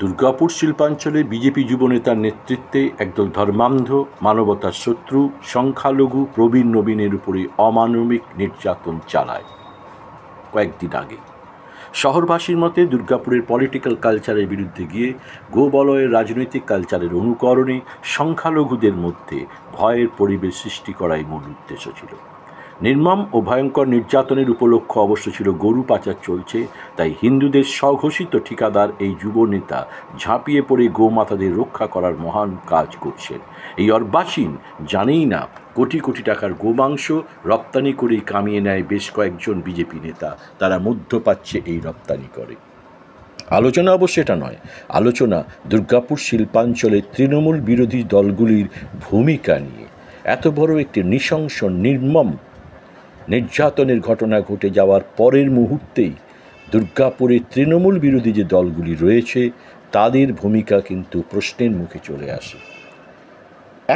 দুর্গাপুর শিল্পাঞ্চলে বিজেপি যুবনেতার নেতৃত্বে একদল ধর্মান্ধ, মানবতার শত্রু, সংখ্যালঘু প্রবীণ নবীনের উপরে অমানবিক নির্যাতন চালায়। কয়েকদিন আগে শহরবাসীর মতে দুর্গাপুরের পলিটিক্যাল কালচারের বিরুদ্ধে গিয়ে গোবলয়ের রাজনৈতিক কালচারের অনুকরণে সংখ্যালঘুদের মধ্যে ভয়ের পরিবেশ সৃষ্টি করাই মূল উদ্দেশ্য ছিল। নির্মম ও ভয়ঙ্কর নির্যাতনের উপলক্ষ অবশ্য ছিল গরু পাচার চলছে, তাই হিন্দুদের স্বঘোষিত ঠিকাদার এই যুব নেতা ঝাঁপিয়ে পড়ে গোমাতাদের রক্ষা করার মহান কাজ করছেন। এই অর্বাচীন জানেই না কোটি কোটি টাকার গোমাংস রপ্তানি করেই কামিয়ে নেয় বেশ কয়েকজন বিজেপি নেতা। তারা মধ্যপ্রাচ্যে এই রপ্তানি করে। আলোচনা অবশ্য এটা নয়, আলোচনা দুর্গাপুর শিল্পাঞ্চলের তৃণমূল বিরোধী দলগুলির ভূমিকা নিয়ে। এত বড় একটি নৃশংস নির্মম নির্যাতনের ঘটনা ঘটে যাওয়ার পরের মুহূর্তেই দুর্গাপুরে তৃণমূল বিরোধী যে দলগুলি রয়েছে তাদের ভূমিকা কিন্তু প্রশ্নের মুখে চলে আসে।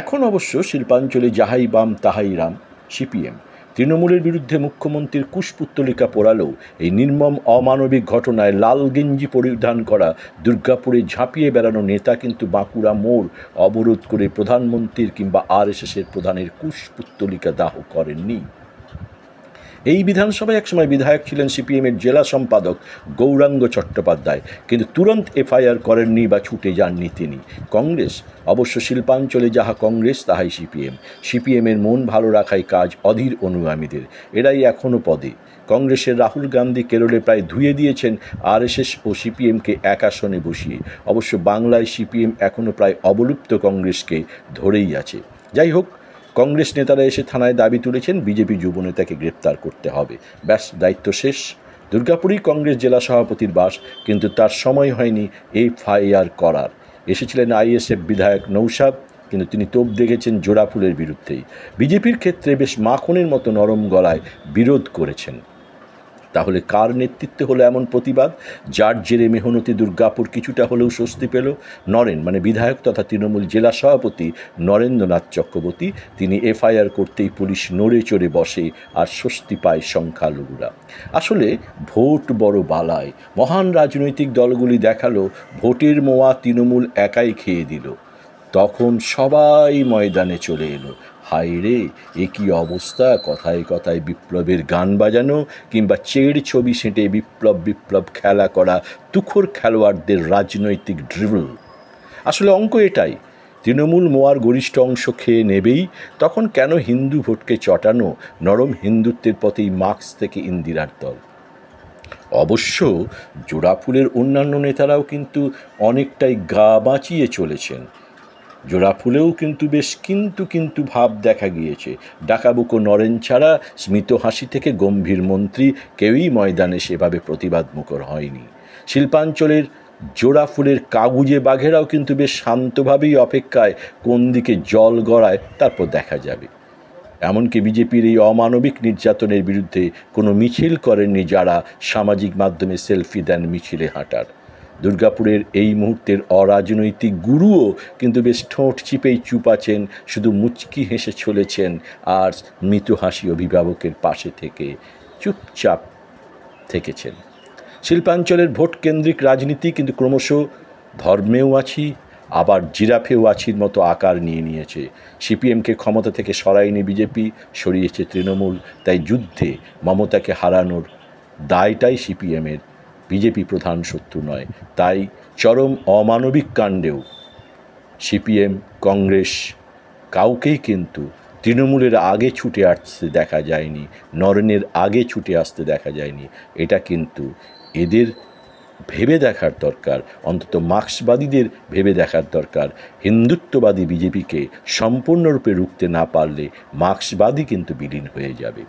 এখন অবশ্য শিল্পাঞ্চলে যাহাই বাম তাহাই রাম, সিপিএম তৃণমূলের বিরুদ্ধে মুখ্যমন্ত্রীর কুশপুত্তলিকা পোড়ালেও এই নির্মম অমানবিক ঘটনায় লাল গেঞ্জি পরিধান করা দুর্গাপুরে ঝাঁপিয়ে বেড়ানো নেতা কিন্তু বাঁকুড়া মোড় অবরোধ করে প্রধানমন্ত্রীর কিংবা আরএসএসের প্রধানের কুশপুত্তলিকা দাহ করেননি। এই বিধানসভায় একসময় বিধায়ক ছিলেন সিপিএমের জেলা সম্পাদক গৌরাঙ্গ চট্টোপাধ্যায়, কিন্তু তুরন্ত এফআইআর করেননি বা ছুটে যাননি তিনি। কংগ্রেস অবশ্য শিল্পাঞ্চলে যাহা কংগ্রেস তাহাই সিপিএম। সিপিএমের মন ভালো রাখাই কাজ অধীর অনুগামীদের, এরাই এখনও পদে। কংগ্রেসের রাহুল গান্ধী কেরলে প্রায় ধুয়ে দিয়েছেন আরএসএস ও সিপিএমকে এক আসনে বসিয়ে। অবশ্য বাংলায় সিপিএম এখনও প্রায় অবলুপ্ত কংগ্রেসকে ধরেই আছে। যাই হোক, কংগ্রেস নেতারা এসে থানায় দাবি তুলেছেন বিজেপি যুবনেতাকে গ্রেপ্তার করতে হবে। ব্যাস, দায়িত্ব শেষ। দুর্গাপুরেই কংগ্রেস জেলা সভাপতির বাস, কিন্তু তার সময় হয়নি এফআইআর করার। এসেছিলেন আইএসএফ বিধায়ক নৌশাদ, কিন্তু তিনি তোপ দেখেছেন জোড়াফুলের বিরুদ্ধেই। বিজেপির ক্ষেত্রে বেশ মাখনের মতো নরম গলায় বিরোধ করেছেন। তাহলে কার নেতৃত্বে হলো এমন প্রতিবাদ, যার জেরে মেহনতি দুর্গাপুর কিছুটা হলেও স্বস্তি পেল? নরেন মানে বিধায়ক তথা তৃণমূল জেলা সভাপতি নরেন্দ্রনাথ চক্রবর্তী, তিনি এফআইআর করতেই পুলিশ নড়ে চড়ে বসে আর স্বস্তি পায় সংখ্যালঘুরা। আসলে ভোট বড় বালায়। মহান রাজনৈতিক দলগুলি দেখালো ভোটের মোয়া তৃণমূল একাই খেয়ে দিল। তখন সবাই ময়দানে চলে এলো। হায় রে, এ কী অবস্থা! কথায় কথায় বিপ্লবের গান বাজানো কিংবা চেড় ছবি সেঁটে বিপ্লব খেলা করা তুখোর খেলোয়াড়দের রাজনৈতিক ড্রিবল। আসলে অঙ্ক এটাই, তৃণমূল মোয়ার গরিষ্ঠ অংশ খেয়ে নেবেই, তখন কেন হিন্দু ভোটকে চটানো? নরম হিন্দুত্বের পথেই মার্ক্স থেকে ইন্দিরার দল। অবশ্য জোড়াফুলের অন্যান্য নেতারাও কিন্তু অনেকটাই গা বাঁচিয়ে চলেছেন। জোড়াফুলেও কিন্তু বেশ কিন্তু ভাব দেখা গিয়েছে। ডাকাবুকো নরেন ছাড়া স্মিত হাসি থেকে গম্ভীর মন্ত্রী কেউই ময়দানে সেভাবে প্রতিবাদ মুখর হয়নি। শিল্পাঞ্চলের জোড়াফুলের কাগুজে বাঘেরাও কিন্তু বেশ শান্তভাবেই অপেক্ষায় কোন দিকে জল গড়ায় তারপর দেখা যাবে। এমনকি বিজেপির এই অমানবিক নির্যাতনের বিরুদ্ধে কোনো মিছিল করেননি যারা সামাজিক মাধ্যমে সেলফি দেন মিছিলে হাঁটার। দুর্গাপুরের এই মুহূর্তের অরাজনৈতিক গুরুও কিন্তু বেশ ঠোঁট চিপেই চুপ আছেন, শুধু মুচকি হেসে চলেছেন আর মৃত হাসি অভিভাবকের পাশে থেকে চুপচাপ থেকেছেন। শিল্পাঞ্চলের ভোট কেন্দ্রিক রাজনীতি কিন্তু ক্রমশ ধর্মেও আছি আবার জিরাফেও আছির মতো আকার নিয়ে নিয়েছে। সিপিএমকে ক্ষমতা থেকে সরায়নি বিজেপি, সরিয়েছে তৃণমূল। তাই যুদ্ধে মমতাকে হারানোর দায়টাই সিপিএমের, বিজেপি প্রধান শত্রু নয়। তাই চরম অমানবিক কাণ্ডেও সিপিএম কংগ্রেস কাউকেই কিন্তু তৃণমূলের আগে ছুটে আসতে দেখা যায়নি, নরেনের আগে ছুটে আসতে দেখা যায়নি। এটা কিন্তু এদের ভেবে দেখার দরকার, অন্তত মার্ক্সবাদীদের ভেবে দেখার দরকার। হিন্দুত্ববাদী বিজেপিকে সম্পূর্ণরূপে রুখতে না পারলে মার্ক্সবাদী কিন্তু বিলীন হয়ে যাবে।